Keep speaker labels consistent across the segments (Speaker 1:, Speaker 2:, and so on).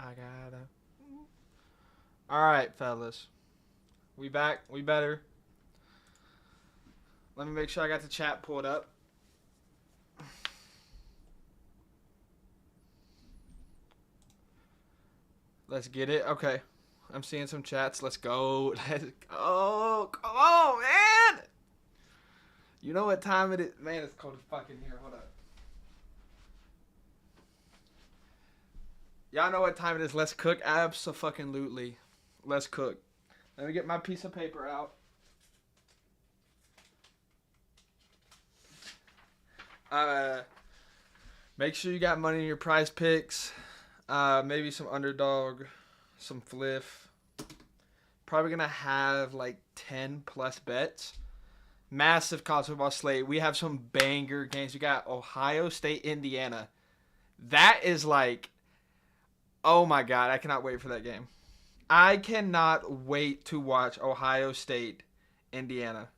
Speaker 1: I gotta. All right, fellas. We back. We better. Let me make sure I got the chat pulled up. Let's get it. Okay. I'm seeing some chats. Let's go. Let's go. Come on, man. You know what time it is? Man, it's cold as fucking here. Hold up. Y'all know what time it is. Let's cook. Abso-fucking-lutely. Let's cook. Let me get my piece of paper out. Make sure you got money in your prize picks. Maybe some underdog, some fliff. Probably gonna have like 10 plus bets. Massive college football slate. We have some banger games. We got Ohio State, Indiana. That is like, oh my god, I cannot wait for that game. I cannot wait to watch Ohio State, Indiana.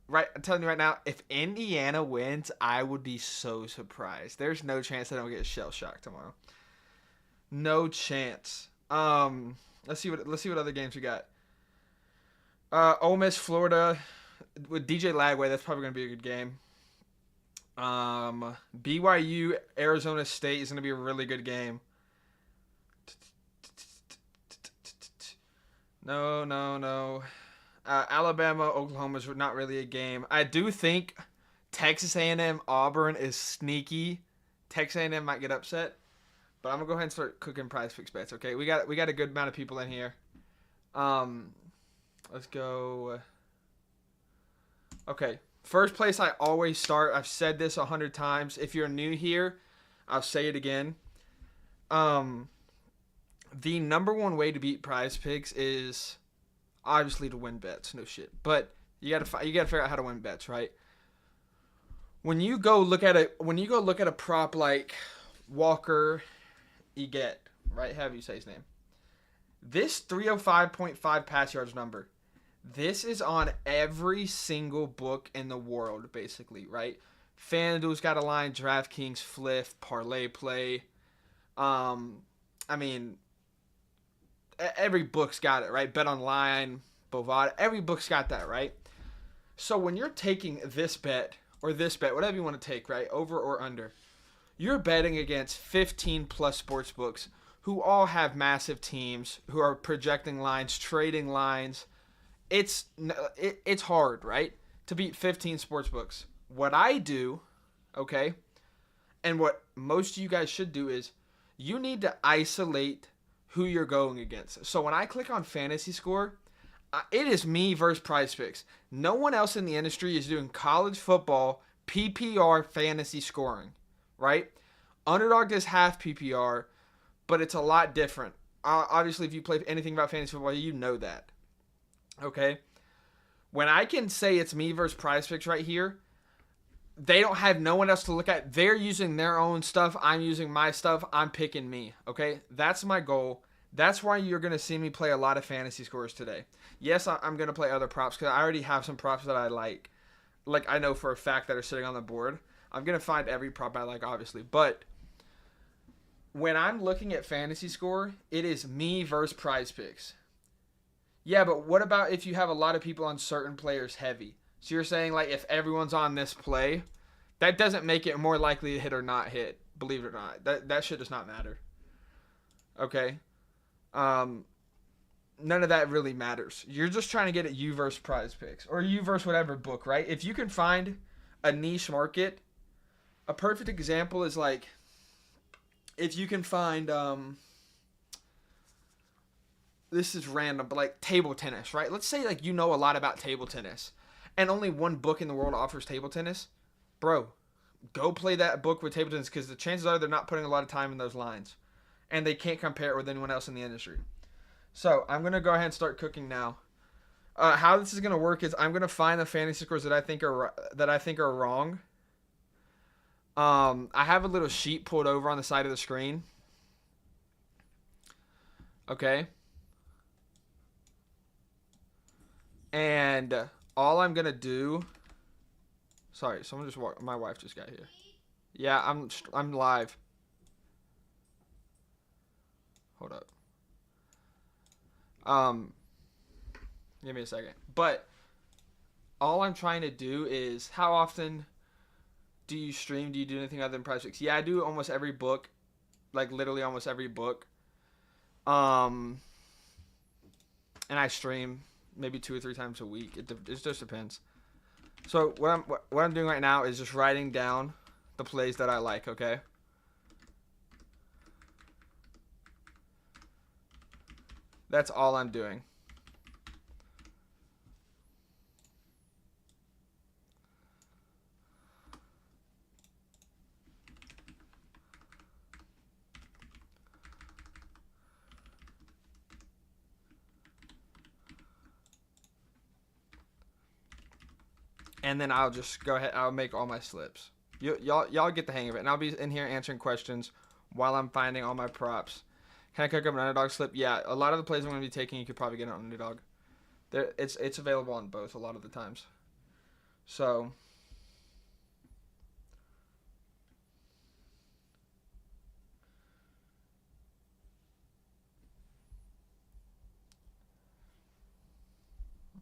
Speaker 1: Right, I'm telling you right now, if Indiana wins, I would be so surprised. There's no chance I don't get shell shocked tomorrow. No chance. Let's see what other games we got. Ole Miss, Florida, with DJ Lagway. That's probably gonna be a good game. BYU, Arizona State is gonna be a really good game. No. Alabama, Oklahoma is not really a game. I do think Texas A&M, Auburn is sneaky. Texas A&M might get upset, but I'm gonna go ahead and start cooking prize fix bets. Okay, we got a good amount of people in here. Let's go. Okay, first place I always start. I've said this 100 times. If you're new here, I'll say it again. The number one way to beat prize picks is obviously to win bets, no shit. But you gotta figure out how to win bets, right? When you go look at a prop like Walker Eget, right? Have you say his name? This 305.5 pass yards number. This is on every single book in the world, basically, right? FanDuel's got a line, DraftKings, Fliff, Parlay Play. I mean, every book's got it, right? Bet Online, Bovada, every book's got that, right? So when you're taking this bet or this bet, whatever you want to take, right, over or under, you're betting against 15 plus sports books who all have massive teams, who are projecting lines, trading lines. It's hard, right, to beat 15 sports books. What I do, okay, and what most of you guys should do is you need to isolate who you're going against. So when I click on Fantasy Score, it is me versus Prize Picks. No one else in the industry is doing college football PPR fantasy scoring, right? Underdog does half PPR, but it's a lot different. Obviously, if you play anything about fantasy football, you know that. Okay? When I can say it's me versus Prize Picks right here, they don't have no one else to look at. They're using their own stuff. I'm using my stuff. I'm picking me. Okay? That's my goal. That's why you're going to see me play a lot of fantasy scores today. Yes, I'm going to play other props because I already have some props that I like. Like, I know for a fact that are sitting on the board. I'm going to find every prop I like, obviously. But when I'm looking at fantasy score, it is me versus Prize Picks. Yeah, but what about if you have a lot of people on certain players heavy? So you're saying, like, if everyone's on this play, that doesn't make it more likely to hit or not hit. Believe it or not. That shit does not matter. Okay? None of that really matters. You're just trying to get at you versus Prize Picks. Or you versus whatever book, right? If you can find a niche market, a perfect example is, like, if you can find, this is random, but, like, table tennis, right? Let's say, like, you know a lot about table tennis, and only one book in the world offers table tennis. Bro, go play that book with table tennis, because the chances are they're not putting a lot of time in those lines, and they can't compare it with anyone else in the industry. So I'm going to go ahead and start cooking now. How this is going to work is I'm going to find the fantasy scores that I think are wrong. I have a little sheet pulled over on the side of the screen. Okay. And all I'm going to do... Sorry, someone just walked... My wife just got here. Yeah, I'm live. Um, Give me a second. But all I'm trying to do is, how often do you stream? Do you do anything other than Prize Picks? Yeah, I do almost every book, like literally almost every book. Um, and I stream maybe 2 or 3 times a week. It just depends. So what I'm doing right now is just writing down the plays that I like. Okay. That's all I'm doing. And then I'll just go ahead. I'll make all my slips. Y'all get the hang of it, and I'll be in here answering questions while I'm finding all my props. Can I cook up an underdog slip? Yeah, a lot of the plays I'm going to be taking, you could probably get an underdog. It's available on both a lot of the times. So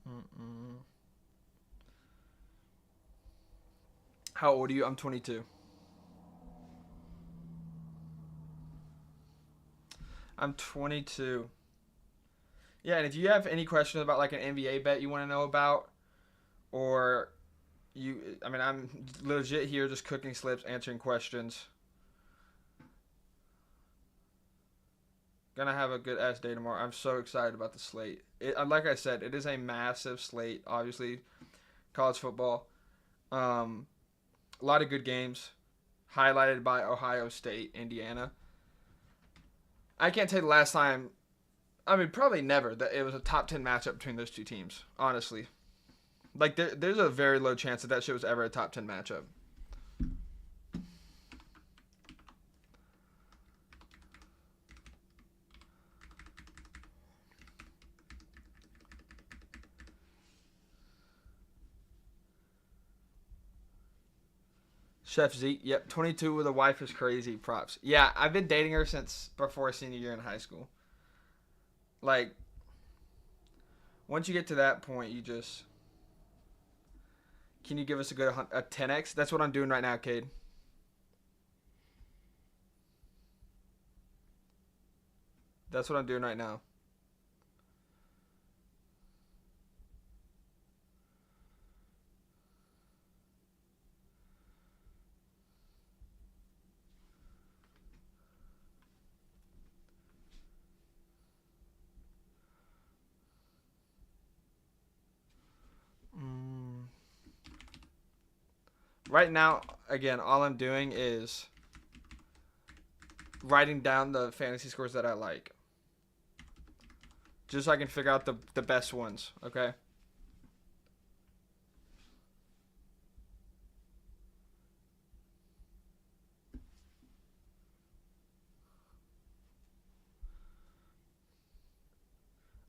Speaker 1: mm-mm. How old are you? I'm 22. I'm 22. Yeah, and if you have any questions about like an NBA bet you want to know about, or I mean, I'm legit here just cooking slips, answering questions. Gonna have a good ass day tomorrow. I'm so excited about the slate. Like I said, it is a massive slate. Obviously, college football. Um, a lot of good games, highlighted by Ohio State, Indiana. I can't tell you the last time. I mean, probably never that it was a top 10 matchup between those two teams. Honestly, like there's a very low chance that shit was ever a top 10 matchup. Chef Zeke, yep, 22 with a wife is crazy. Props. Yeah, I've been dating her since before senior year in high school. Like, once you get to that point, you just can you give us a 10x? That's what I'm doing right now, Cade. That's what I'm doing right now. Mm. Right now, again, all I'm doing is writing down the fantasy scores that I like, just so I can figure out the best ones. Okay.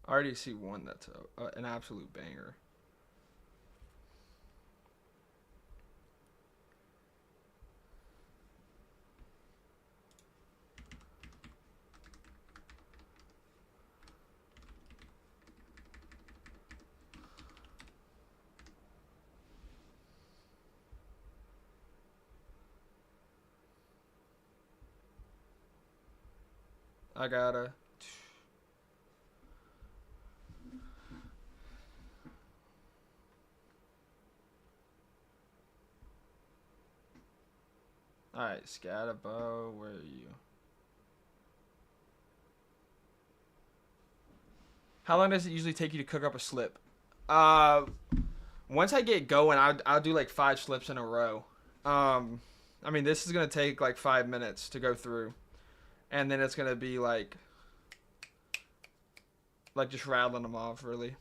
Speaker 1: I already see one that's an absolute banger. I gotta. All right, Scatterbo, where are you? How long does it usually take you to cook up a slip? Uh, Once I get going, I'll do like 5 slips in a row. Um, I mean, this is gonna take like 5 minutes to go through, and then it's gonna be like just rattling them off, really.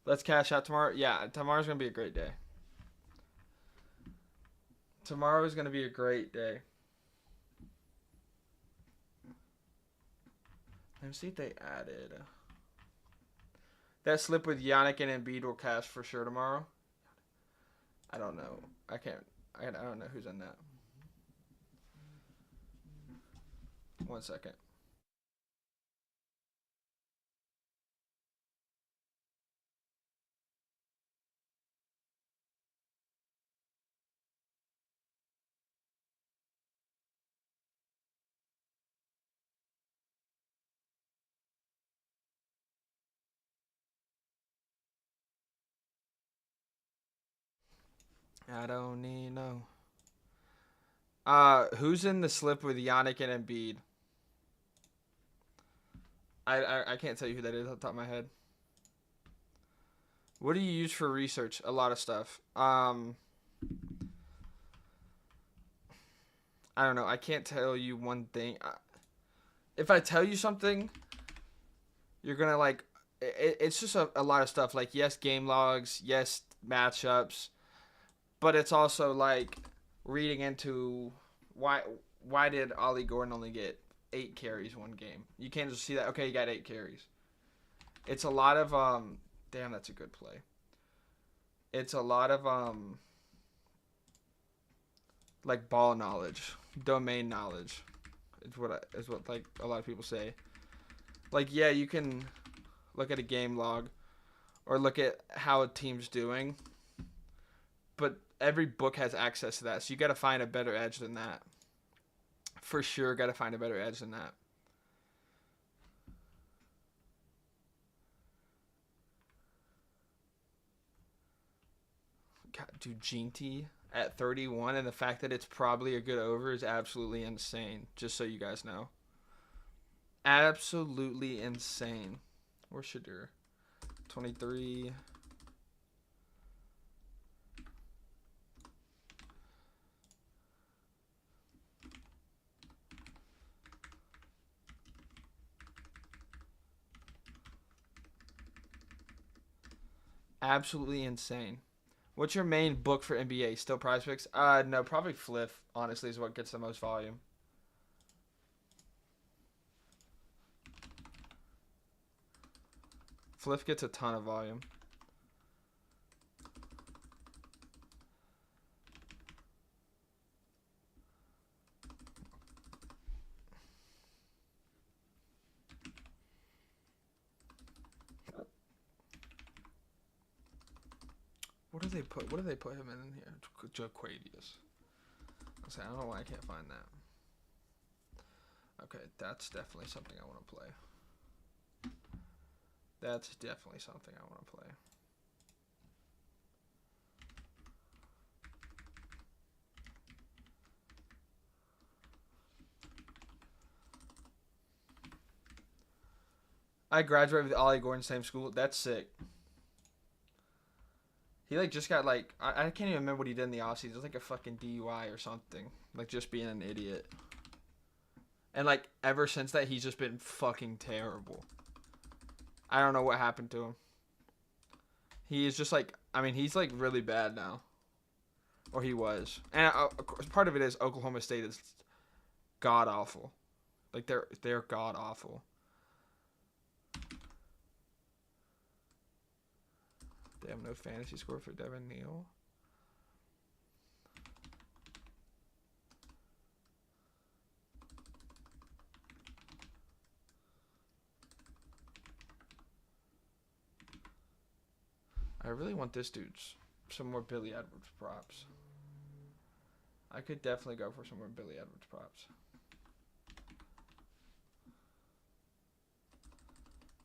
Speaker 1: Let's cash out tomorrow. Yeah, tomorrow's gonna be a great day. Tomorrow is gonna be a great day. Let me see if they added that slip with Yannick and Embiid will cash for sure tomorrow. I don't know. I can't. I don't know who's in that. 1 second. I don't need no. Who's in the slip with Yannick and Embiid? I can't tell you who that is off the top of my head. What do you use for research? A lot of stuff. I don't know. I can't tell you one thing. If I tell you something, you're gonna like. It's just a lot of stuff. Like yes, game logs. Yes, matchups. But it's also like reading into why why did Ollie Gordon only get 8 carries one game? You can't just see that. Okay, he got 8 carries. It's a lot of Damn, that's a good play. It's a lot of like ball knowledge, domain knowledge. Is what like a lot of people say. Like yeah, you can look at a game log or look at how a team's doing, but every book has access to that. So you got to find a better edge than that. For sure, got to find a better edge than that. God, dude, Ginty at 31, and the fact that it's probably a good over is absolutely insane. Just so you guys know, absolutely insane. Where's Shadur? 23. Absolutely insane. What's your main book for NBA? Still Prize Picks? No, probably Flip. Honestly, is what gets the most volume. Flip gets a ton of volume. What do they put? What do they put him in here? Jaquadius. I don't know why I can't find that. Okay, that's definitely something I want to play. That's definitely something I want to play. I graduated with Ollie Gordon, same school. That's sick. He like just got like I can't even remember what he did in the offseason. It was like a fucking DUI or something. Like just being an idiot. And like ever since that he's just been fucking terrible. I don't know what happened to him. He is just like I mean he's like really bad now. Or he was. And of course part of it is Oklahoma State is god awful. Like they're god awful. They have no fantasy score for Devin Neal. I really want this dude's some more Billy Edwards props. I could definitely go for some more Billy Edwards props.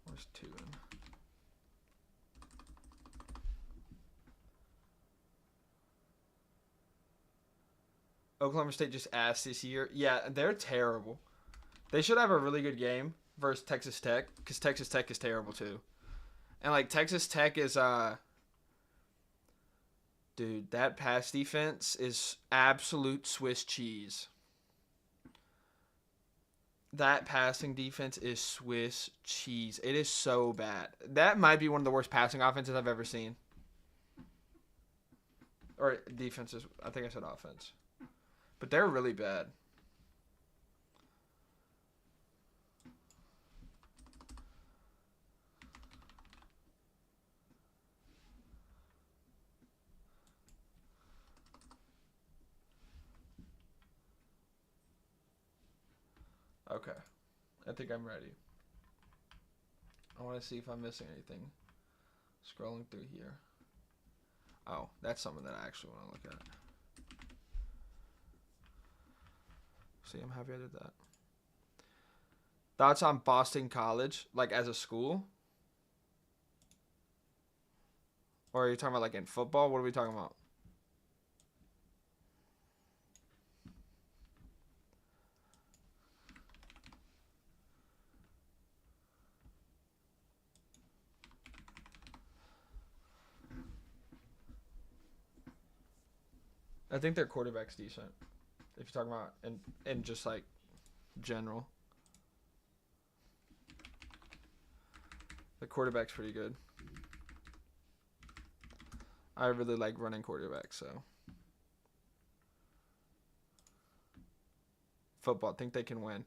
Speaker 1: Where's two? Oklahoma State just asked this year. Yeah, they're terrible. They should have a really good game versus Texas Tech because Texas Tech is terrible too. And like Texas Tech is dude, that pass defense is absolute Swiss cheese. That passing defense is Swiss cheese. It is so bad. That might be one of the worst passing offenses I've ever seen. Or defenses. I think I said offense. But they're really bad. Okay. I think I'm ready. I want to see if I'm missing anything. Scrolling through here. Oh, that's something that I actually want to look at. See, I'm happy I did that. Thoughts on Boston College, like as a school? Or are you talking about like in football? What are we talking about? I think their quarterback's decent. If you're talking about in just like general. The quarterback's pretty good. I really like running quarterbacks, so. Football, think they can win.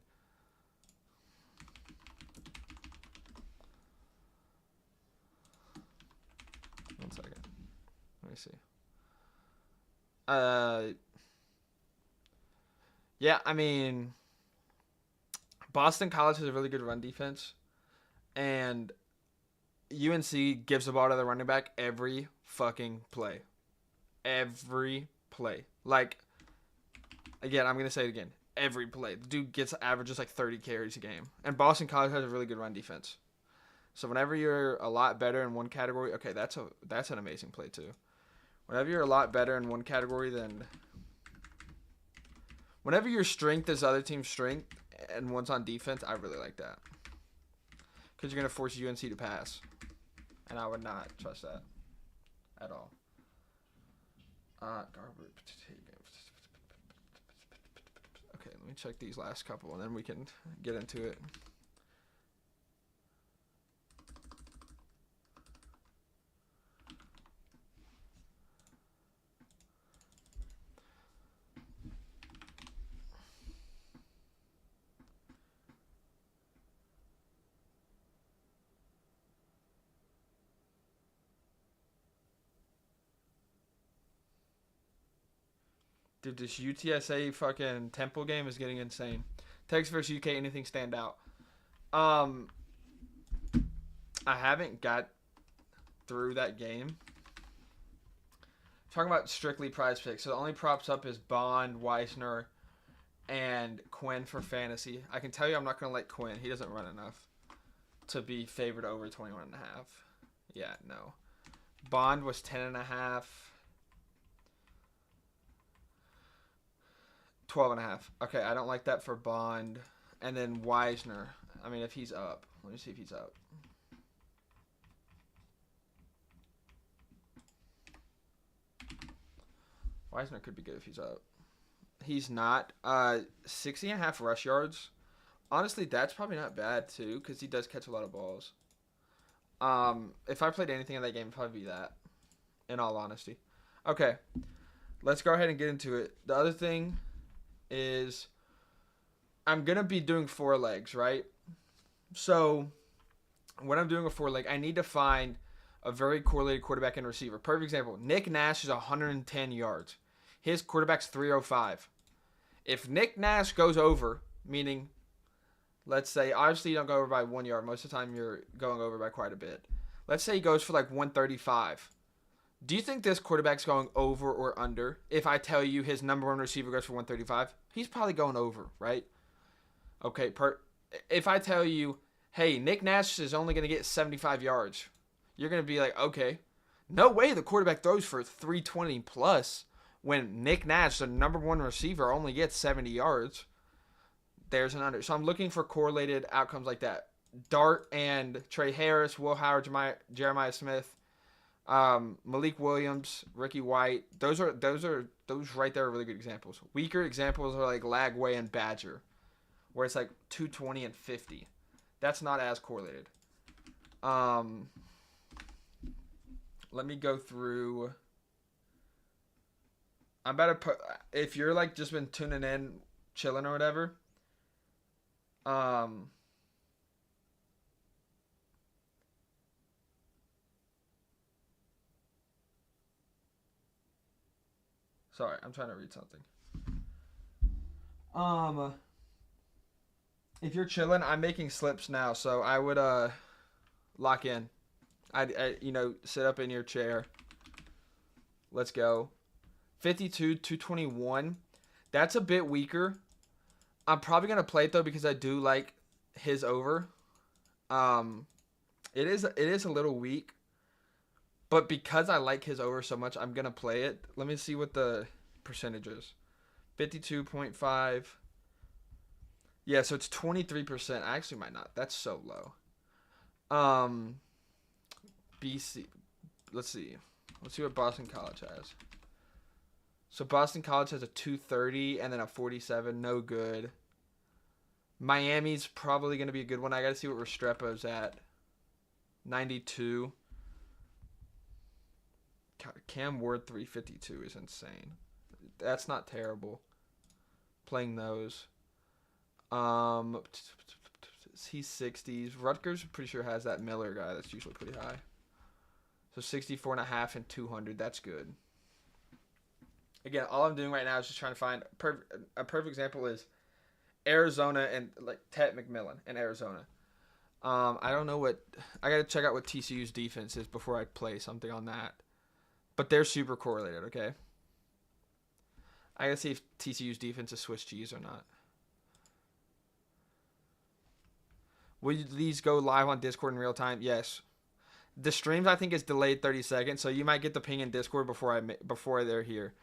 Speaker 1: One second. Let me see. Yeah, I mean, Boston College has a really good run defense, and UNC gives the ball to the running back every fucking play. Every play. Like, again, I'm going to say it again. Every play. The dude gets averages like 30 carries a game. And Boston College has a really good run defense. So whenever you're a lot better in one category, okay, that's an amazing play too. Whenever you're a lot better in one category than whenever your strength is other team's strength and one's on defense, I really like that. Because you're going to force UNC to pass. And I would not trust that at all. Okay, let me check these last couple and then we can get into it. Dude, this UTSA fucking Temple game is getting insane. Texas versus UK, anything stand out? I haven't got through that game. Talking about strictly prize picks. So the only props up is Bond, Weissner, and Quinn for fantasy. I can tell you I'm not going to like Quinn. He doesn't run enough to be favored over 21.5. Yeah, no. Bond was 10.5. 12.5. Okay, I don't like that for Bond. And then Weissner. I mean, if he's up. Let me see if he's up. Weissner could be good if he's up. He's not. 60.5 rush yards. Honestly, that's probably not bad, too, because he does catch a lot of balls. If I played anything in that game, it'd probably be that, in all honesty. Okay, let's go ahead and get into it. The other thing is I'm going to be doing 4 legs, right? So when I'm doing a 4 leg, I need to find a very correlated quarterback and receiver. Perfect example, Nick Nash is 110 yards. His quarterback's 305. If Nick Nash goes over, meaning, let's say, obviously you don't go over by 1 yard. Most of the time you're going over by quite a bit. Let's say he goes for like 135. Do you think this quarterback's going over or under? If I tell you his number one receiver goes for 135, he's probably going over, right? Okay, if I tell you, hey, Nick Nash is only going to get 75 yards, you're going to be like, okay, no way the quarterback throws for 320 plus when Nick Nash, the number one receiver, only gets 70 yards. There's an under. So I'm looking for correlated outcomes like that. Dart and Trey Harris, Will Howard, Jeremiah Smith, Malik Williams, Ricky White. Those right there are really good examples. Weaker examples are like Lagway and Badger. where it's like 220 and 50. That's not as correlated. Um, Let me go through. I'm about to put. If you're like just been tuning in, chilling or whatever. Um, Sorry, I'm trying to read something. Um, if you're chilling, I'm making slips now, so I would lock in. I sit up in your chair. Let's go. 52, 221. That's a bit weaker. I'm probably gonna play it though because I do like his over. Um, it is a little weak, but because I like his over so much, I'm gonna play it. Let me see what the percentage is. 52.5. Yeah, so it's 23%. I actually might not. That's so low. Um, BC. Let's see. Let's see what Boston College has. So Boston College has a 230 and then a 47. No good. Miami's probably going to be a good one. I got to see what Restrepo's at. 92. Cam Ward 352 is insane. That's not terrible. Playing those. He's 60s. Rutgers, pretty sure, has that Miller guy that's usually pretty high. So 64.5 and 200. That's good. Again, all I'm doing right now is just trying to find a perfect example is Arizona and like Tet McMillan in Arizona. I don't know what I got to check out what TCU's defense is before I play something on that. But they're super correlated, okay? I got to see if TCU's defense is Swiss cheese or not. Will these go live on Discord in real time? Yes. The streams I think is delayed 30 seconds, so you might get the ping in Discord before they're here.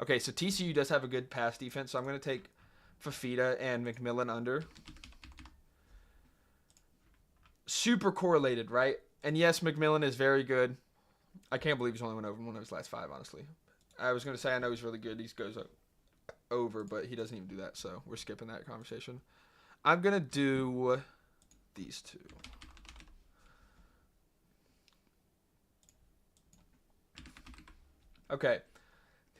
Speaker 1: Okay, so TCU does have a good pass defense, so I'm going to take Fafita and McMillan under. Super correlated, right? And yes, McMillan is very good. I can't believe he's only went over one of his last 5, honestly. I was going to say I know he's really good. He goes over, but he doesn't even do that, so we're skipping that conversation. I'm going to do these two. Okay.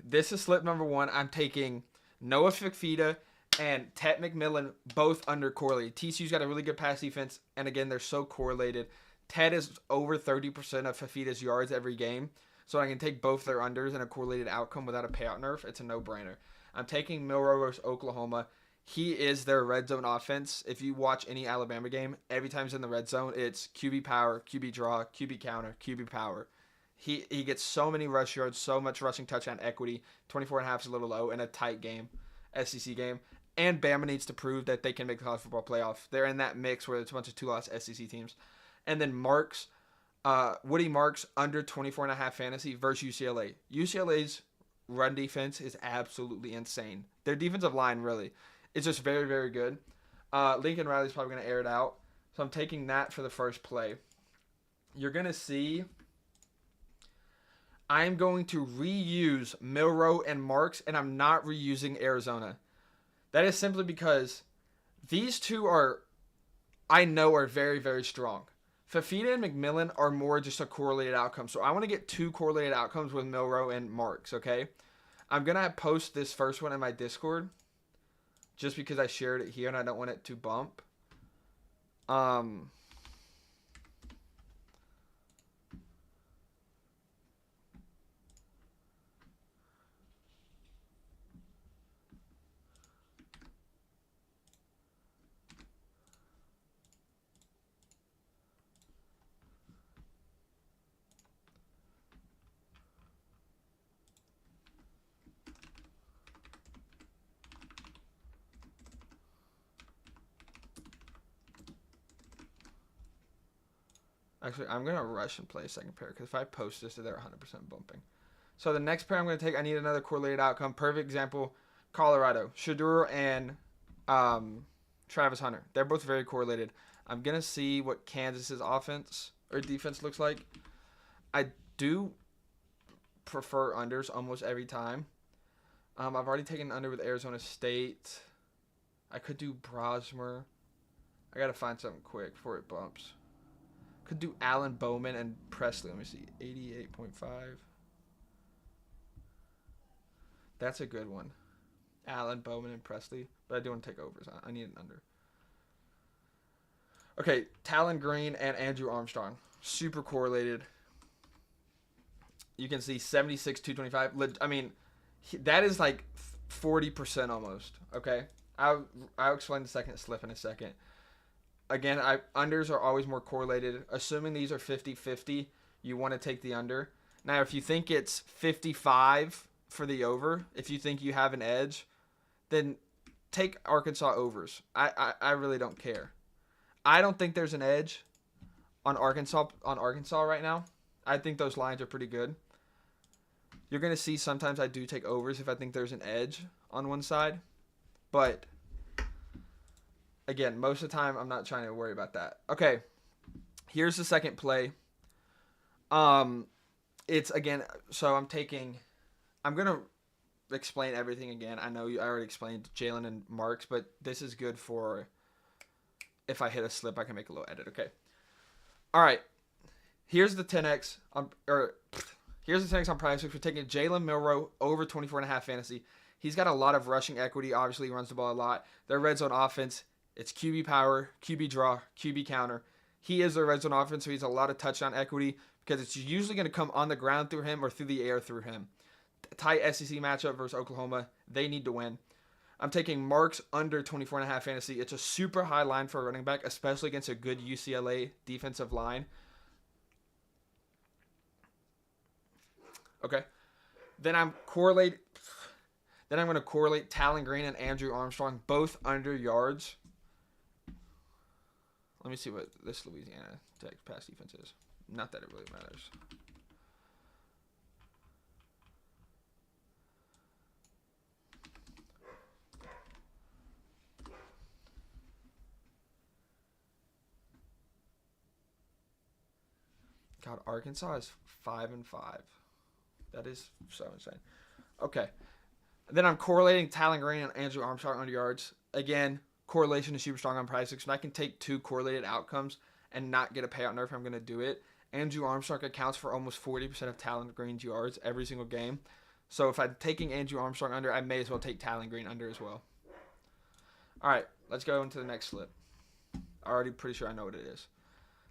Speaker 1: This is slip number 1. I'm taking Noah Fafita and Tet McMillan both under correlated. TCU's got a really good pass defense, and again, they're so correlated. Tet is over 30% of Fafita's yards every game, so I can take both their unders in a correlated outcome without a payout nerf. It's a no-brainer. I'm taking Milroe versus Oklahoma. He is their red zone offense. If you watch any Alabama game, every time he's in the red zone, it's QB power, QB draw, QB counter, QB power. He gets so many rush yards, so much rushing touchdown equity. 24.5 is a little low in a tight game, SEC game. And Bama needs to prove that they can make the college football playoff. They're in that mix where it's a bunch of 2-loss SEC teams. And then Woody Marks under 24.5 fantasy versus UCLA. UCLA's run defense is absolutely insane. Their defensive line really is just very, very good. Lincoln Riley's probably going to air it out. So I'm taking that for the first play. You're going to see I'm going to reuse Milroe and Marks, and I'm not reusing Arizona. That is simply because these two I know are very, very strong. Fafita and McMillan are more just a correlated outcome. So I want to get 2 correlated outcomes with Milroe and Marks, okay? I'm going to post this first one in my Discord just because I shared it here and I don't want it to bump. Actually, I'm going to rush and play a second pair because if I post this, they're 100% bumping. So the next pair I'm going to take, I need another correlated outcome. Perfect example, Colorado. Shadur and Travis Hunter. They're both very correlated. I'm going to see what Kansas's offense or defense looks like. I do prefer unders almost every time. I've already taken under with Arizona State. I could do Brosmer. I gotta find something quick before it bumps. Could do Allen Bowman and Presley. Let me see. 88.5. That's a good one. Allen Bowman and Presley. But I do want to take overs. I need an under. Okay, Talon Green and Andrew Armstrong. Super correlated. You can see 76, 225. I mean, that is like 40% almost. Okay? I'll explain the second slip in a second. Again, unders are always more correlated. Assuming these are 50-50, you want to take the under. Now, if you think it's 55 for the over, if you think you have an edge, then take Arkansas overs. I really don't care. I don't think there's an edge on Arkansas right now. I think those lines are pretty good. You're going to see sometimes I do take overs if I think there's an edge on one side. But, again, most of the time I'm not trying to worry about that. Okay, here's the second play. It's, again, so I'm going to explain everything again. I know I already explained Jalen and Marks, but this is good for if I hit a slip, I can make a little edit. Okay. All right. Here's the 10x here's the 10x on Prize Picks. We're taking Jalen Milroe over 24.5 fantasy. He's got a lot of rushing equity. Obviously, he runs the ball a lot. Their red zone offense, it's QB power, QB draw, QB counter. He is their red zone offense, so he's a lot of touchdown equity because it's usually going to come on the ground through him or through the air through him. Tight SEC matchup versus Oklahoma. They need to win. I'm taking Marks under 24.5 fantasy. It's a super high line for a running back, especially against a good UCLA defensive line. Okay. Then I'm going to correlate Talon Green and Andrew Armstrong, both under yards. Let me see what this Louisiana Tech pass defense is. Not that it really matters. God, Arkansas is 5-5. That is so insane. Okay. Then I'm correlating Talon Green and Andrew Armstrong under yards. Again, correlation is super strong on Prize Picks. And I can take two correlated outcomes and not get a payout nerf if I'm going to do it. Andrew Armstrong accounts for almost 40% of Talon Green's yards every single game. So if I'm taking Andrew Armstrong under, I may as well take Talon Green under as well. All right, let's go into the next slip. I'm already pretty sure I know what it is.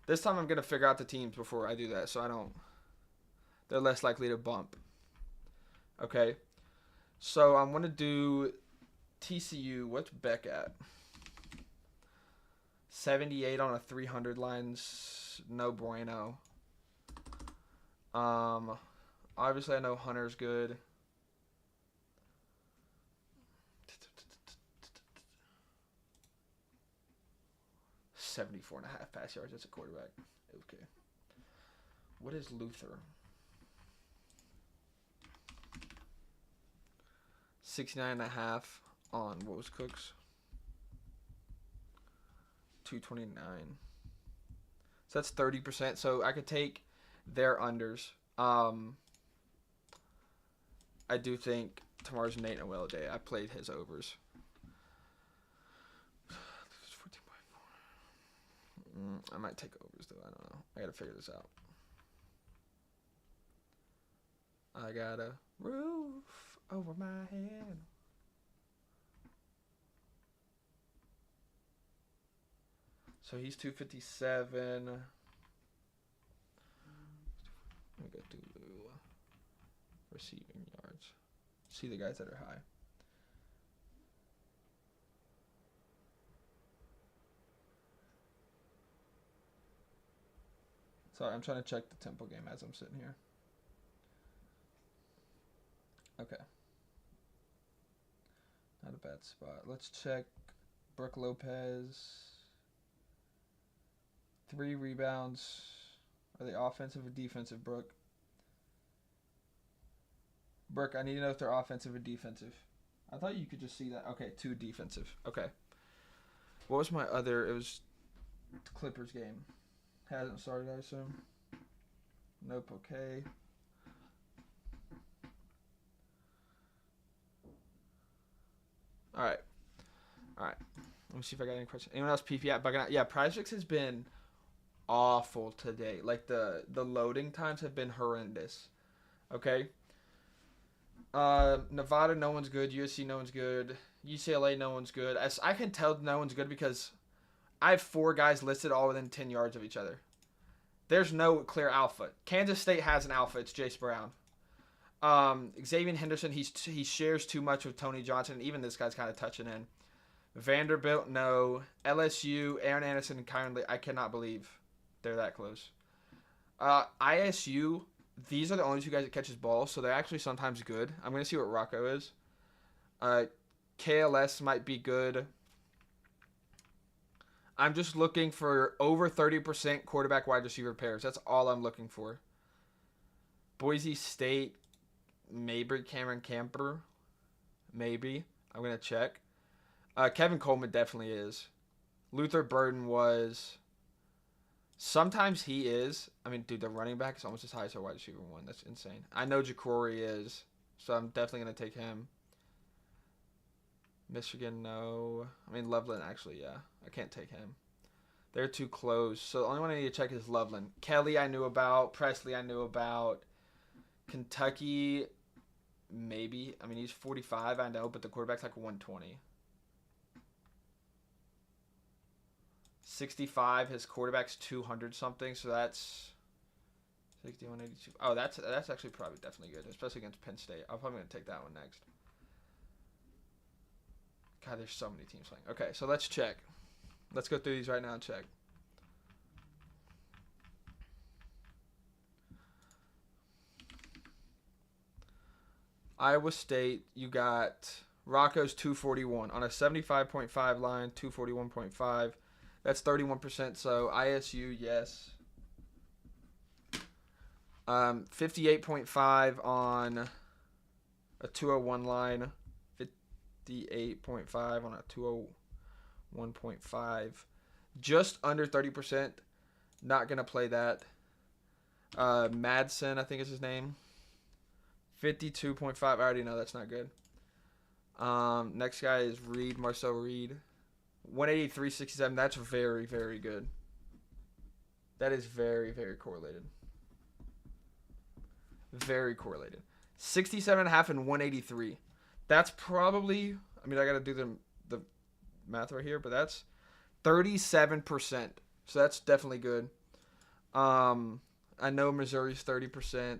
Speaker 1: This time I'm going to figure out the teams before I do that so they're less likely to bump. Okay. So I'm going to do TCU. What's Beck at? 78 on a 300 lines. No bueno. Obviously I know Hunter's good. $74.5 pass yards. That's a quarterback. Okay. What is Luther? 69.5 on what was Cook's? 229. So that's 30%. So I could take their unders. I do think tomorrow's Nate Noel day. I played his overs. I might take overs, though. I don't know. I got to figure this out. I got a roof over my head. So he's 257. Let me go to receiving yards. See the guys that are high. Sorry, I'm trying to check the Temple game as I'm sitting here. Okay. Not a bad spot. Let's check Brooke Lopez. 3 rebounds. Are they offensive or defensive, Brooke? Brooke, I need to know if they're offensive or defensive. I thought you could just see that. Okay, 2 defensive. Okay. What was my other? It was the Clippers game. Hasn't started, I assume. Nope, okay. All right. Let me see if I got any questions. Anyone else PPI? Yeah, Prize Picks has been awful today. Like the loading times have been horrendous. Okay. Nevada, no one's good. USC, no one's good. UCLA, no one's good. As I can tell, no one's good because I have 4 guys listed all within 10 yards of each other. There's no clear alpha. Kansas State has an alpha. It's Jace Brown. Xavier Henderson, he shares too much with Tony Johnson. Even this guy's kind of touching in. Vanderbilt, no. LSU, Aaron Anderson, and Kyron Lee. I cannot believe they're that close. ISU, these are the only 2 guys that catches balls, so they're actually sometimes good. I'm going to see what Rocco is. KLS might be good. I'm just looking for over 30% quarterback wide receiver pairs. That's all I'm looking for. Boise State, maybe Cameron Camper. Maybe. I'm going to check. Kevin Coleman definitely is. Luther Burden was. Sometimes he is. I mean, dude, the running back is almost as high as our wide receiver 1. That's insane. I know Jacory is, so I'm definitely going to take him. Michigan, no. I mean, Loveland, actually, yeah. I can't take him. They're too close. So the only one I need to check is Loveland. Kelly, I knew about. Presley, I knew about. Kentucky, maybe. I mean, he's 45, I know, but the quarterback's like 120. 65, his quarterback's 200 something, so that's 61, 82. Oh, that's actually probably definitely good, especially against Penn State. I'm probably going to take that one next. God, there's so many teams playing. Okay, so let's check. Let's go through these right now and check. Iowa State, you got Rocco's 241 on a 75.5 line, 241.5. That's 31%. So ISU, yes. 58.5 on a 201 line. 58.5 on a 201.5. Just under 30%. Not going to play that. Madsen, I think is his name. 52.5. I already know that's not good. Next guy is Reed, Marcel Reed. 183.67. That's very, very good. That is very, very correlated. Very correlated. 67.5 and 183. That's probably, I mean, I got to do the math right here, but that's 37%. So that's definitely good. I know Missouri's 30%.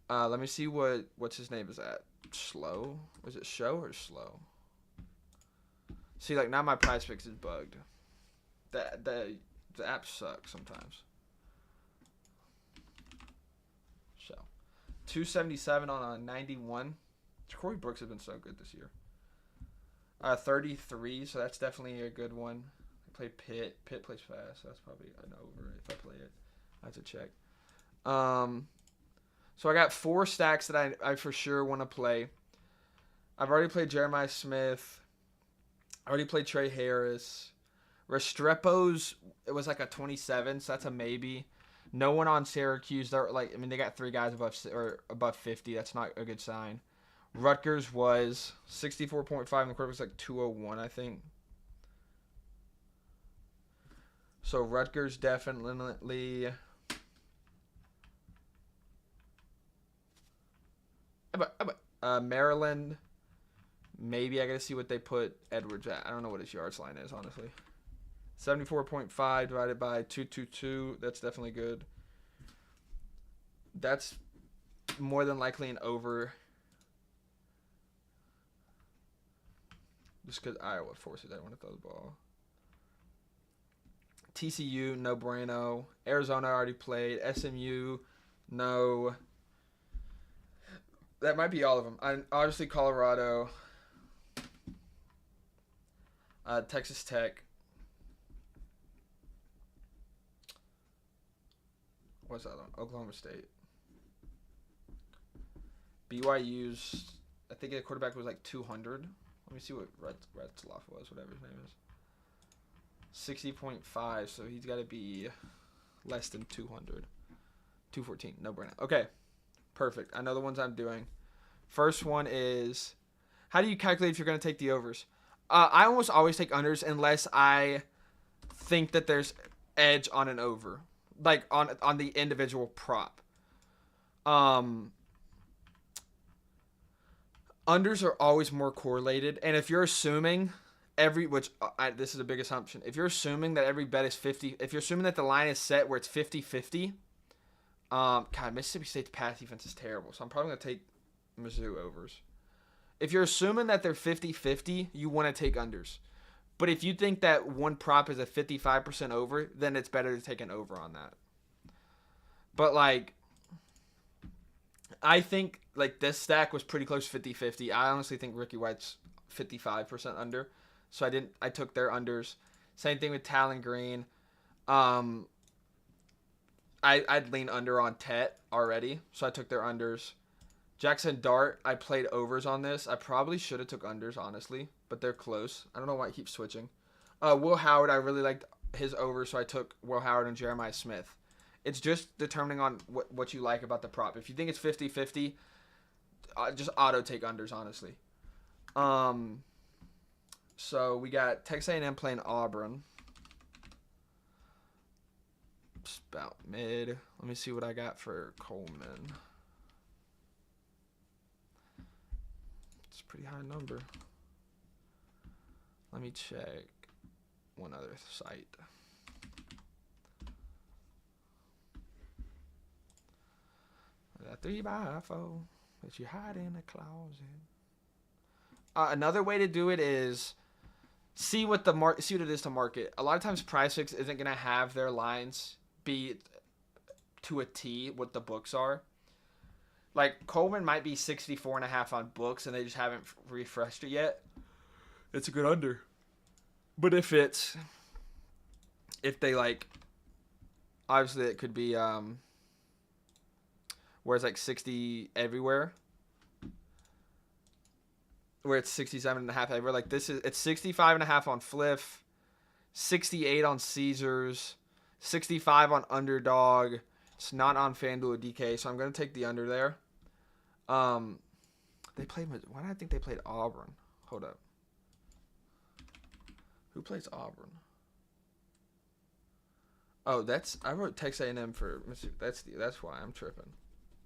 Speaker 1: Let me see what's his name is at. Slow? Was it Show or Slow? See, like, now my Prize Picks is bugged. The app sucks sometimes. So, 277 on a 91. Corey Brooks has been so good this year. 33, so that's definitely a good one. I play Pitt. Pitt plays fast, so that's probably an over if I play it. I have to check. So I got 4 stacks that I for sure want to play. I've already played Jeremiah Smith. I already played Trey Harris. Restrepo's, it was like a 27, so that's a maybe. No one on Syracuse. They're like, I mean, they got 3 guys above 50. That's not a good sign. Rutgers was 64.5, and the quarterback was like 201, I think. So Rutgers definitely. Maryland, maybe. I got to see what they put Edwards at. I don't know what his yards line is, honestly. 74.5 divided by 222. That's definitely good. That's more than likely an over. Just because Iowa forces everyone to throw the ball. TCU, no bueno. Arizona already played. SMU, no. That might be all of them. Obviously, Colorado. Texas Tech. What's that on? Oklahoma State. BYU's, I think the quarterback was like 200. Let me see what Retzloff was, whatever his name is. 60.5, so he's got to be less than 200. 214, no bueno. Okay, perfect. I know the ones I'm doing. First one is, How do you calculate if you're going to take the overs? I almost always take unders unless I think that there's edge on an over, like on the individual prop. Um, Unders are always more correlated, and if you're assuming this is a big assumption. If you're assuming that every bet is 50, if you're assuming that the line is set where it's 50-50, God, Mississippi State's pass defense is terrible, so I'm probably going to take Mizzou overs. If you're assuming that they're 50-50, you want to take unders. But if you think that one prop is a 55% over, then it's better to take an over on that. But, like, I think, like, this stack was pretty close 50-50. I honestly think Ricky White's 55% under. So I took their unders. Same thing with Talon Green. I'd lean under on Tet already, so I took their unders. Jackson Dart, I played overs on this. I probably should have took unders, honestly, but they're close. I don't know why I keep switching. Will Howard, I really liked his over, so I took Will Howard and Jeremiah Smith. It's just determining on what you like about the prop. If you think it's 50-50, just auto take unders, honestly. So we got Texas A&M playing Auburn. It's about mid. Let me see what I got for Coleman. It's a pretty high number. Let me check one other site. That 3x4 that you hide in the closet. Another way to do it is see what it is to market. A lot of times PrizePicks isn't gonna have their lines be to a T what the books are. Like Coleman might be 64.5 on books and they just haven't refreshed it yet. It's a good under. But if they like, obviously it could be where it's like 60 everywhere. Where it's 67.5 everywhere. Like it's 65.5 on Fliff, 68 on Caesars, 65 on Underdog. It's not on FanDuel or DK, so I'm gonna take the under there. They played. Why did I think they played Auburn? Hold up. Who plays Auburn? Oh, I wrote Texas A&M for Mississippi. That's why I'm tripping.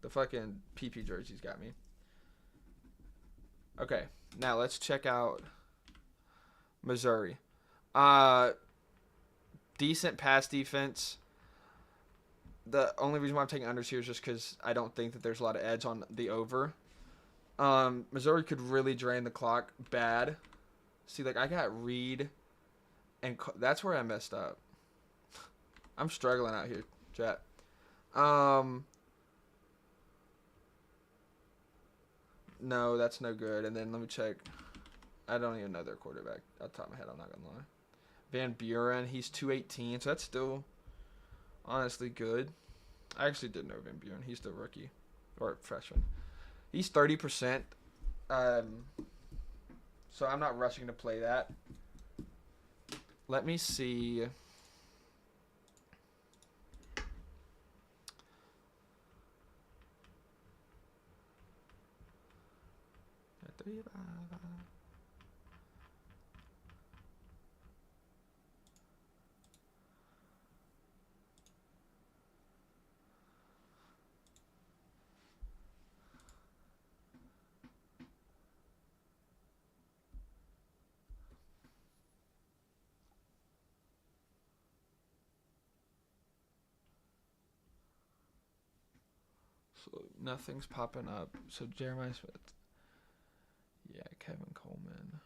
Speaker 1: The fucking PP jerseys got me. Okay, now let's check out Missouri. Decent pass defense. The only reason why I'm taking unders here is just because I don't think that there's a lot of edge on the over. Missouri could really drain the clock bad. See, like I got Reed, and that's where I messed up. I'm struggling out here, chat. No, that's no good. And then let me check. I don't even know their quarterback. Off the top of my head, I'm not going to lie. Van Buren, he's 218, so that's still honestly good. I actually did know Van Buren. He's the rookie or freshman. He's 30%. So I'm not rushing to play that. Let me see. So nothing's popping up. So Jeremiah Smith. Yeah, Kevin Coleman.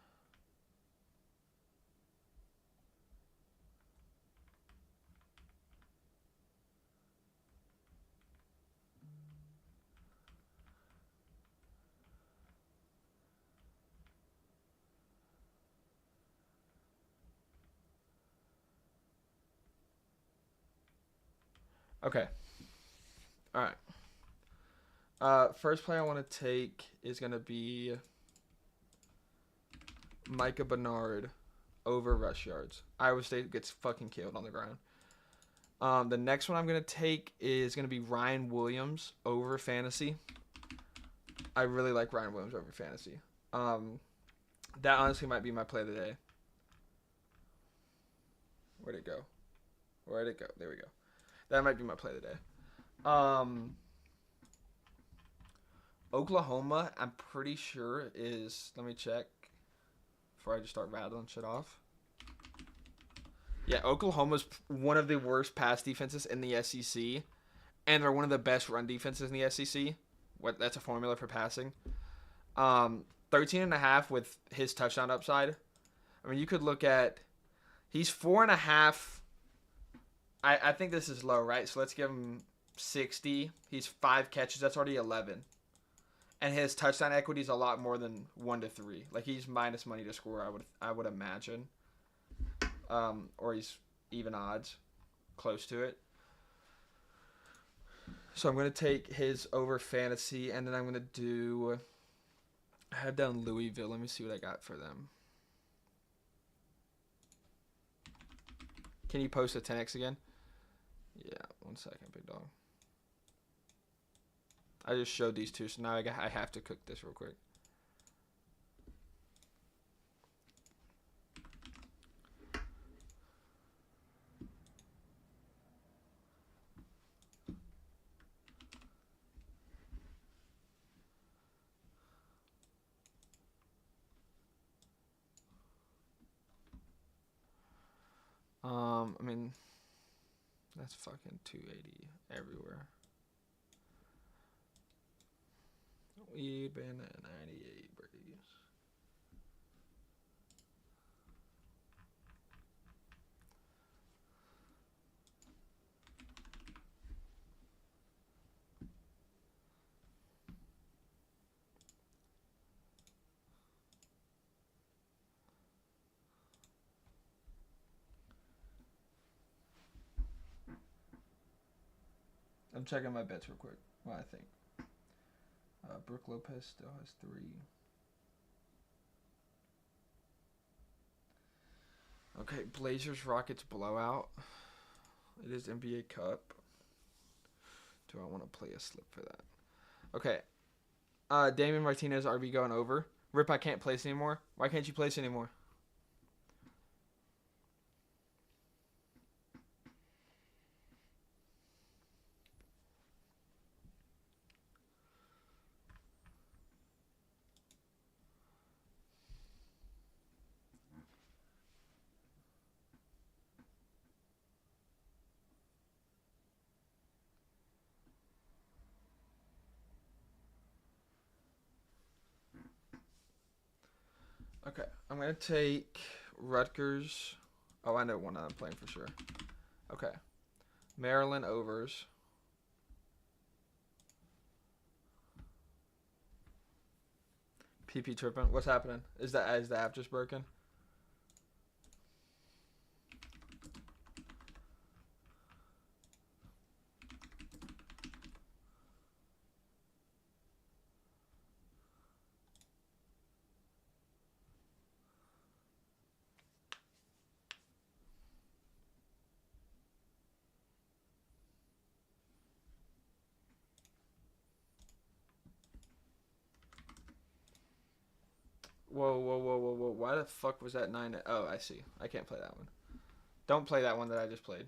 Speaker 1: Okay. All right. First player I want to take is going to be Micah Bernard over rush yards. Iowa State gets fucking killed on the ground. The next one I'm going to take is going to be Ryan Williams over fantasy. I really like Ryan Williams over fantasy. That honestly might be my play of the day. Where'd it go? Where'd it go? There we go. That might be my play of the day. Oklahoma, I'm pretty sure is. Let me check before I just start rattling shit off. Yeah, Oklahoma's one of the worst pass defenses in the SEC, and they're one of the best run defenses in the SEC. That's a formula for passing. 13.5 with his touchdown upside. I mean, you could look at. He's 4.5. I think this is low, right? So let's give him 60. He's 5 catches. That's already 11. And his touchdown equity is a lot more than 1 to 3. Like, he's minus money to score, I would imagine. Or he's even odds, close to it. So I'm going to take his over fantasy, and then I'm going to do. I have down Louisville. Let me see what I got for them. Can you post a 10x again? Yeah, 1 second, big dog. I just showed these two, so now I have to cook this real quick. I mean, that's fucking 280 everywhere. We've been at 98 Braves. I'm checking my bets real quick. What I think. Brooke Lopez still has 3. Okay, Blazers Rockets blowout. It is NBA Cup. Do I want to play a slip for that? Okay. Damian Martinez RB going over. Rip, I can't place anymore. Why can't you place anymore? Okay, I'm going to take Rutgers. Oh, I know one I'm playing for sure. Okay. Maryland overs. PP tripping. What's happening? Is the app just broken? Whoa. Why the fuck was that 9? Oh, I see. I can't play that one. Don't play that one that I just played.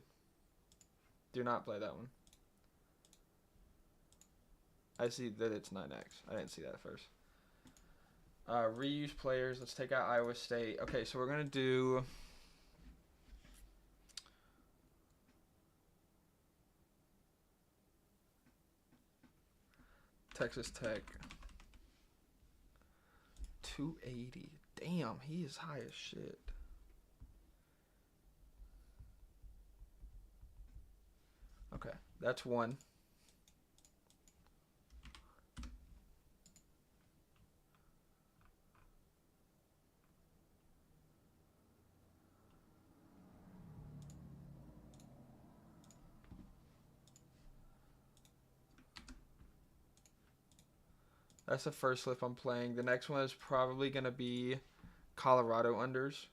Speaker 1: Do not play that one. I see that it's 9x. I didn't see that at first. Reuse players. Let's take out Iowa State. Okay, so we're going to do... Texas Tech. 280. Damn, he is high as shit. Okay, that's one. That's the first slip I'm playing. The next one is probably going to be Colorado unders.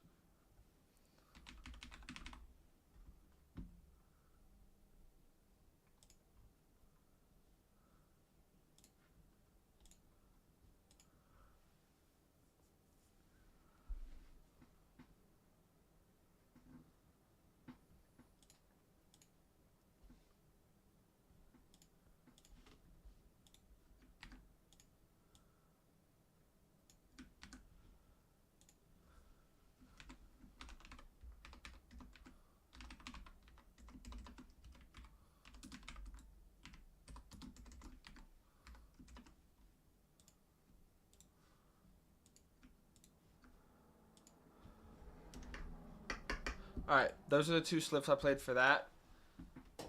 Speaker 1: All right, those are the 2 slips I played for that.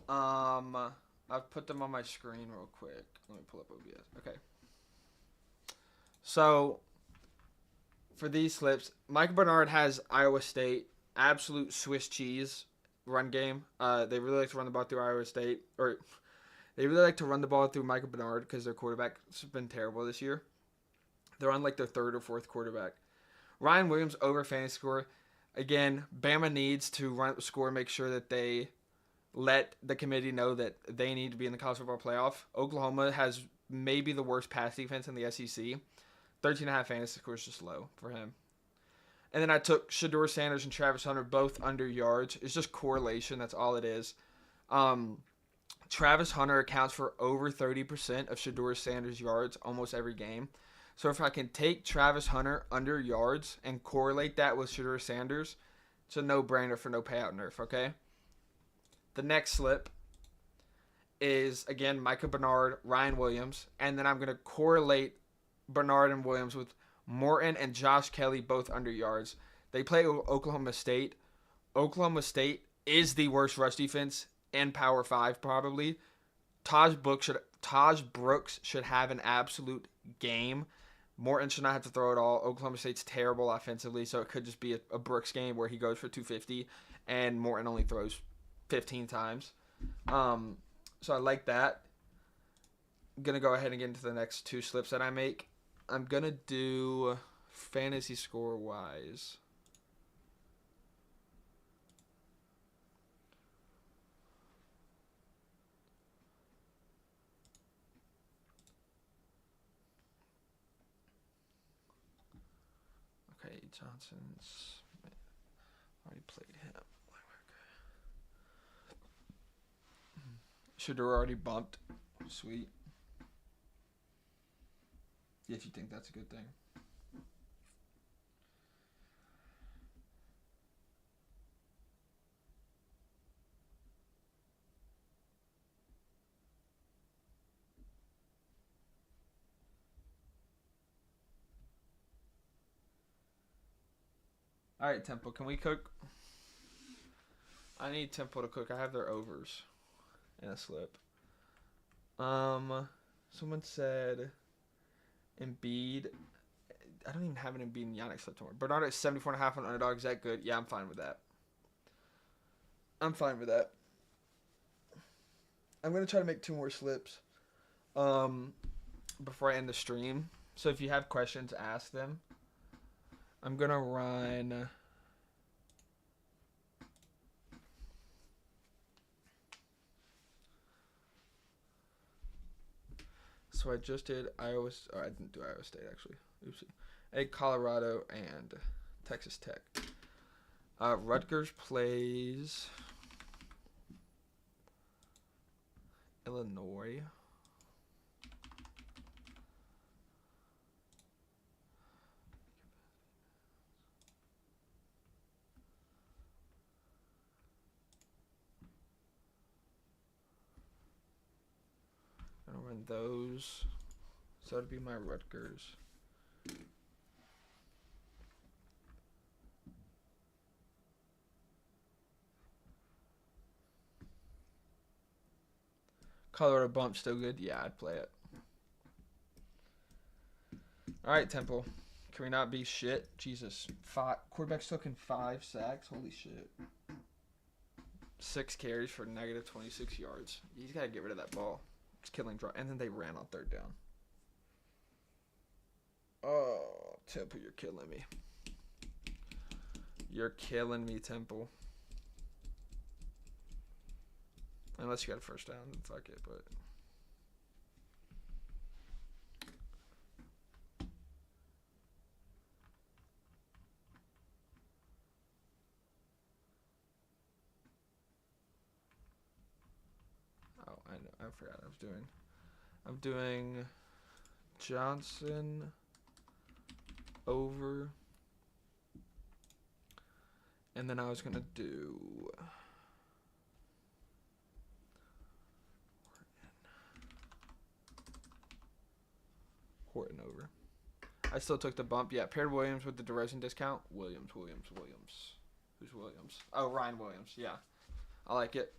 Speaker 1: I've put them on my screen real quick. Let me pull up OBS. Okay. So for these slips, Michael Bernard has Iowa State, absolute Swiss cheese run game. They really like to run the ball through Iowa State, or they really like to run the ball through Michael Bernard because their quarterback's been terrible this year. They're on like their 3rd or 4th quarterback. Ryan Williams over fantasy score. Again, Bama needs to run up the score, make sure that they let the committee know that they need to be in the college football playoff. Oklahoma has maybe the worst pass defense in the SEC. 13.5 fantasy score is just low for him. And then I took Shedeur Sanders and Travis Hunter both under yards. It's just correlation. That's all it is. Travis Hunter accounts for over 30% of Shedeur Sanders' yards almost every game. So if I can take Travis Hunter under yards and correlate that with Shedeur Sanders, it's a no-brainer for no payout nerf, okay? The next slip is, again, Micah Bernard, Ryan Williams, and then I'm going to correlate Bernard and Williams with Morton and Josh Kelly, both under yards. They play Oklahoma State. Oklahoma State is the worst rush defense in Power 5, probably. Taj Brooks should have an absolute game. Morton should not have to throw it all. Oklahoma State's terrible offensively, so it could just be a Brooks game where he goes for 250 and Morton only throws 15 times. So I like that. I'm going to go ahead and get into the next 2 slips that I make. I'm going to do fantasy score-wise. Okay, Johnson's already played him. Shedeur already bumped. Sweet. If you think that's a good thing. All right, Temple, can we cook? I need Temple to cook. I have their overs in a slip. Someone said Embiid. I don't even have an Embiid and Giannis slip tomorrow. Bernard at 74.5 on underdog. Is that good? Yeah, I'm fine with that. I'm going to try to make 2 more slips before I end the stream. So if you have questions, ask them. I'm going to run... So I just did Iowa... Oh, I didn't do Iowa State, actually. Oopsie. I did Colorado and Texas Tech. Rutgers plays Illinois. I'm gonna run those. So that'd be my Rutgers. Colorado bump still good? Yeah, I'd play it. All right, Temple. Can we not be shit? Jesus. Quarterback's taking 5 sacks. Holy shit. 6 carries for negative 26 yards. He's got to get rid of that ball. It's killing draw. And then they ran on 3rd down. Oh, Temple, you're killing me. You're killing me, Temple. Unless you got a 1st down, then fuck it, but... Oh, I know. I forgot what I was doing. I'm doing Johnson over. And then I was going to do... Horton over. I still took the bump. Yeah, paired Williams with the DeRozan discount. Williams. Who's Williams? Oh, Ryan Williams. Yeah, I like it.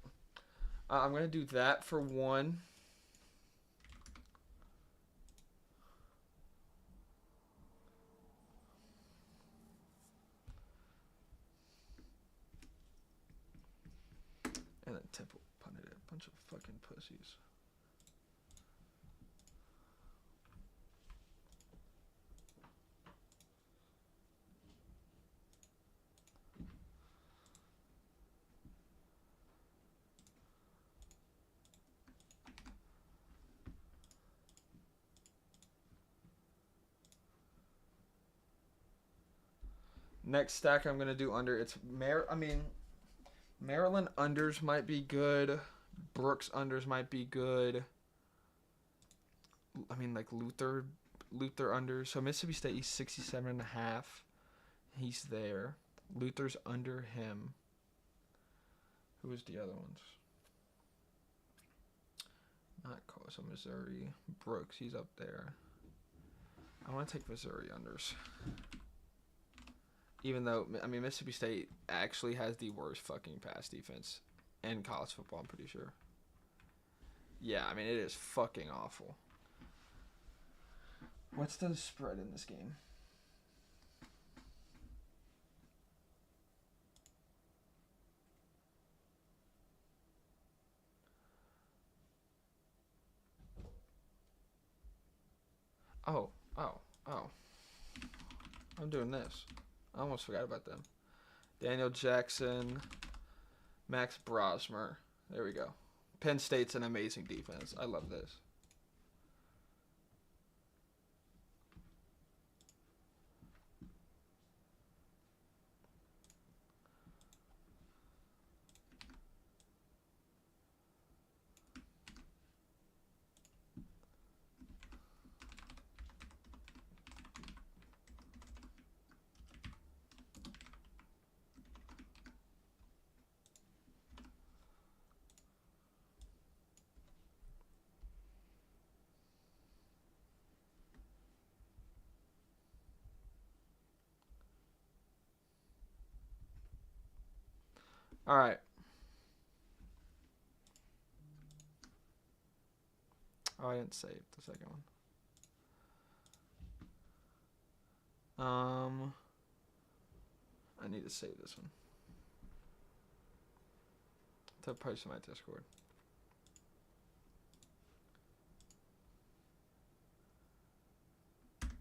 Speaker 1: I'm gonna do that for one. And then Temple punted it. Bunch of fucking pussies. Next stack I'm gonna do under. It's Maryland unders might be good. Brooks unders might be good. I mean, like Luther unders. So Mississippi State, he's 67.5. He's there. Luther's under him. Who was the other ones? Not close. So Missouri. Brooks, he's up there. I want to take Missouri unders. Even though, I mean, Mississippi State actually has the worst fucking pass defense in college football, I'm pretty sure. Yeah, I mean, it is fucking awful. What's the spread in this game? Oh. I'm doing this. I almost forgot about them. Daniel Jackson, Max Brosmer. There we go. Penn State's an amazing defense. I love this. All right. Oh, I didn't save the second one. I need to save this one. To post in my Discord.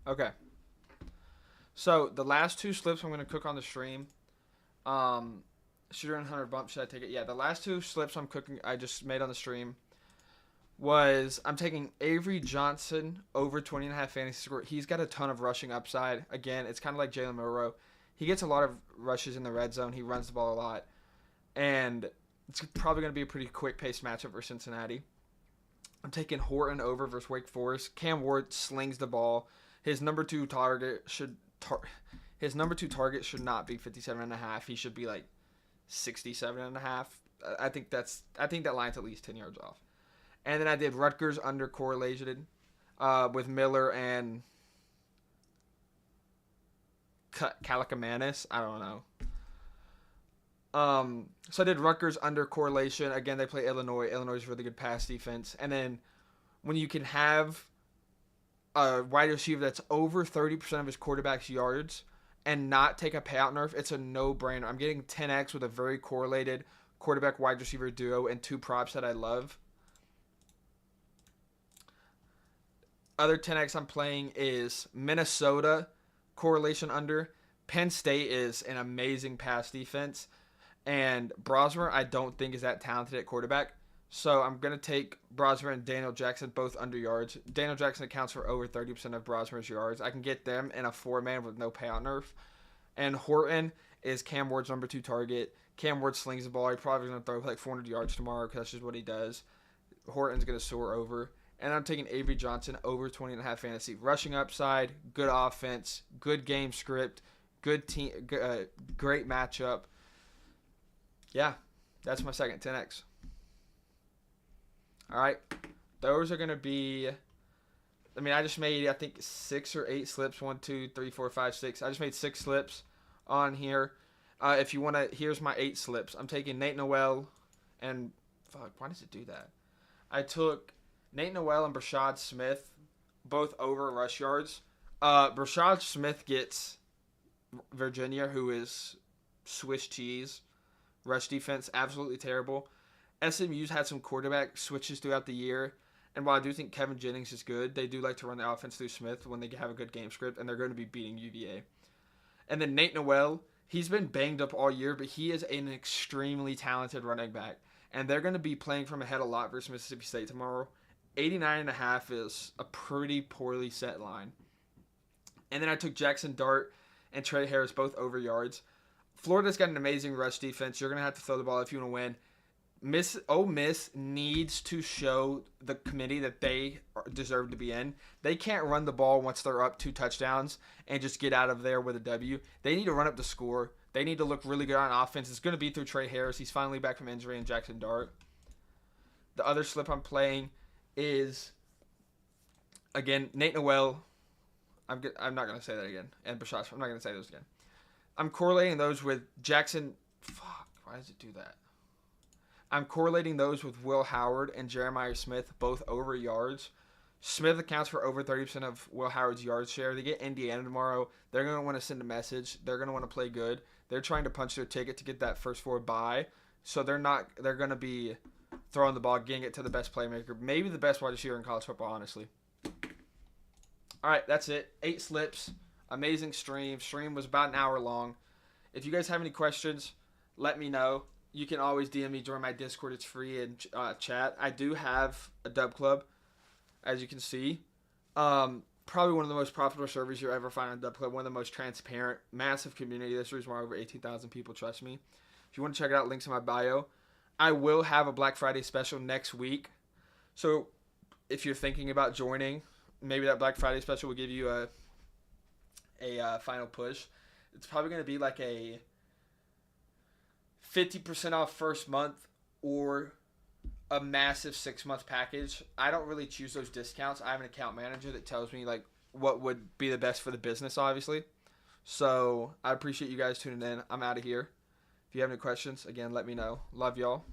Speaker 1: Okay. So the last two slips I'm gonna cook on the stream. Shooter and Hunter bump. Should I take it? Yeah. The last two slips I just made on the stream was I'm taking Avery Johnson over 20.5 fantasy score. He's got a ton of rushing upside. Again, it's kind of like Jalen Milroe. He gets a lot of rushes in the red zone. He runs the ball a lot. And it's probably going to be a pretty quick-paced matchup for Cincinnati. I'm taking Horton over versus Wake Forest. Cam Ward slings the ball. His number two target should not be 57.5. He should be like 67.5. I think that line's at least 10 yards off. And then I did Rutgers under correlated with Miller and Kalakamanis. I don't know. So I did Rutgers under correlation. Again, they play Illinois. Illinois is really good pass defense. And then when you can have a wide receiver that's over 30% of his quarterback's yards and not take a payout nerf, it's a no-brainer. I'm getting 10x with a very correlated quarterback wide receiver duo and two props that I love. Other 10x I'm playing is Minnesota correlation under. Penn State is an amazing pass defense. And Brosmer, I don't think is that talented at quarterback. So I'm going to take Brosmer and Daniel Jackson both under yards. Daniel Jackson accounts for over 30% of Brosmer's yards. I can get them in a four-man with no payout nerf. And Horton is Cam Ward's number two target. Cam Ward slings the ball. He's probably going to throw like 400 yards tomorrow because that's just what he does. Horton's going to soar over. And I'm taking Avery Johnson over 20.5 fantasy. Rushing upside, good offense, good game script, good team, great matchup. Yeah, that's my second 10x. All right, those are going to be, I mean, I just made, I think, 6 or 8 slips. 1, 2, 3, 4, 5, 6. I just made 6 slips on here. If you want to, here's my 8 slips. I'm taking Nate Noel and fuck. Why does it do that? I took Nate Noel and Brashad Smith, both over rush yards. Brashad Smith gets Virginia, who is Swiss cheese. Rush defense, absolutely terrible. SMU's had some quarterback switches throughout the year. And while I do think Kevin Jennings is good, they do like to run the offense through Smith when they have a good game script, and they're going to be beating UVA. And then Nate Noel, he's been banged up all year, but he is an extremely talented running back. And they're going to be playing from ahead a lot versus Mississippi State tomorrow. 89.5 is a pretty poorly set line. And then I took Jackson Dart and Trey Harris both over yards. Florida's got an amazing rush defense. You're going to have to throw the ball if you want to win. Ole Miss needs to show the committee that they deserve to be in. They can't run the ball once they're up 2 touchdowns and just get out of there with a W. They need to run up the score. They need to look really good on offense. It's going to be through Trey Harris. He's finally back from injury, and Jackson Dart. The other slip I'm playing is, again, Nate Noel. I'm not going to say that again. And Brashad, I'm not going to say those again. I'm correlating those with Jackson. Fuck, why does it do that? I'm correlating those with Will Howard and Jeremiah Smith, both over yards. Smith accounts for over 30% of Will Howard's yard share. They get Indiana tomorrow. They're going to want to send a message. They're going to want to play good. They're trying to punch their ticket to get that first 4 bye. So they're going to be throwing the ball, getting it to the best playmaker. Maybe the best wide receiver in college football, honestly. All right, that's it. 8 slips. Amazing stream. Stream was about an hour long. If you guys have any questions, let me know. You can always DM me, join my Discord. It's free and chat. I do have a dub club, as you can see. Probably one of the most profitable servers you'll ever find on dub club. One of the most transparent, massive community. That's the reason why over 18,000 people trust me. If you want to check it out, links in my bio. I will have a Black Friday special next week. So if you're thinking about joining, maybe that Black Friday special will give you a final push. It's probably going to be like a 50% off first month or a massive 6-month package. I don't really choose those discounts. I have an account manager that tells me like what would be the best for the business, obviously. So I appreciate you guys tuning in. I'm out of here. If you have any questions, again, let me know. Love y'all.